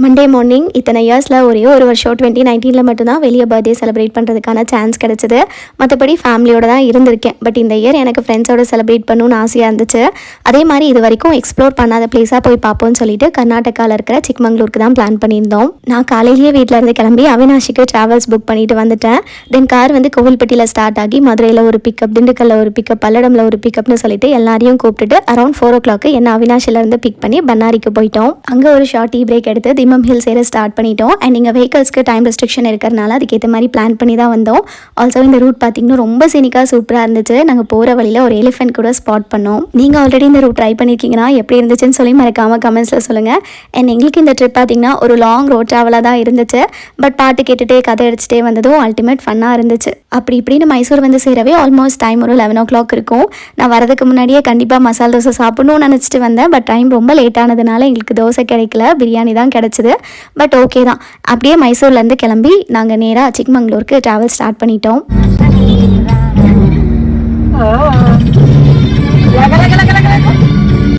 Monday morning இத்தனை இயர்ஸில் ஒரே ஒரு வருஷம் 2019 மட்டும்தான் வெளியே பர்த்டே செலிப்ரேட் பண்ணுறதுக்கான சான்ஸ் கிடச்சிது. மற்றபடி ஃபேமிலியோட தான் இருந்திருக்கேன். பட் இந்த இயர் எனக்கு ஃப்ரெண்ட்ஸோட செலிப்ரேட் பண்ணணும்னு ஆசையாக இருந்துச்சு. அதே மாதிரி இது வரைக்கும் எக்ஸ்ப்ளோர் பண்ணாத பிளேஸாக போய் பார்ப்போம்னு சொல்லிட்டு கர்நாடகாவில் இருக்கிற சிக்மங்களூருக்கு தான் பிளான் பண்ணியிருந்தோம். நான் காலையிலேயே வீட்டில் இருந்து கிளம்பி அவினாஷிக்கு ட்ராவல்ஸ் புக் பண்ணிட்டு வந்துட்டேன். தென் கார் வந்து கோவில்பட்டியில் ஸ்டார்ட் ஆகி மதுரையில் ஒரு பிக்கப், திண்டுக்கல்ல ஒரு பிக்கப், பல்லடமில் ஒரு பிக்கப்னு சொல்லிட்டு எல்லாரையும் கூப்பிட்டுட்டு அரௌண்ட் 4 o'clock என்ன அவினாஷிலேருந்து பிக் பண்ணி பன்னாரிக்கு போயிட்டோம். அங்கே ஒரு ஷார்ட் டீ பிரேக் எடுத்து திம்மம் ஹில்ஸ் ஏற ஸ்டார்ட் பண்ணிட்டோம். அண்ட் இங்கே வெஹிக்கல்ஸ்க்கு டைம் ரெஸ்ட்ரிக்ஷன் இருக்கிறனால அதுக்கேற்ற மாதிரி பிளான் பண்ணி தான் வந்தோம். ஆல்சோ இந்த ரூட் பார்த்திங்கன்னா ரொம்ப சீனிக்காக சூப்பராக இருந்துச்சு. நாங்கள் போகிற வழியில் ஒரு எலிஃபென்ட் கூட ஸ்பாட் பண்ணோம். நீங்கள் ஆல்ரெடி இந்த ரூட் ட்ரை பண்ணியிருக்கீங்கன்னா எப்படி இருந்துச்சுன்னு சொல்லி மறக்காமல் கமெண்ட்ஸில் சொல்லுங்கள். அண்ட் எங்களுக்கு இந்த ட்ரிப் பார்த்திங்கன்னா ஒரு லாங் ரோட் ட்ராவலாக தான் இருந்துச்சு. பட் பாட்டு கேட்டுகிட்டே கதை அடிச்சுட்டே வந்ததும் அல்டிமேட் ஃபன்னாக இருந்துச்சு. அப்படி இப்படின்னு மைசூர் வந்து சேரவே ஆல்மோஸ்ட் டைம் ஒரு 11 o'clock இருக்கும். நான் வரதுக்கு முன்னாடியே கண்டிப்பாக மசால் தோசை சாப்பிடணும்னு நினச்சிட்டு வந்தேன். பட் டைம் ரொம்ப லேட் ஆனதுனால எங்களுக்கு தோசை கிடைக்கல, பிரியாணி தான் கிடச்சிது. பட் ஓகே தான். அப்படியே மைசூர்லேருந்து கிளம்பி நாங்கள் நேராக சிக்மங்களூருக்கு ட்ராவல் ஸ்டார்ட் பண்ணிட்டோம்.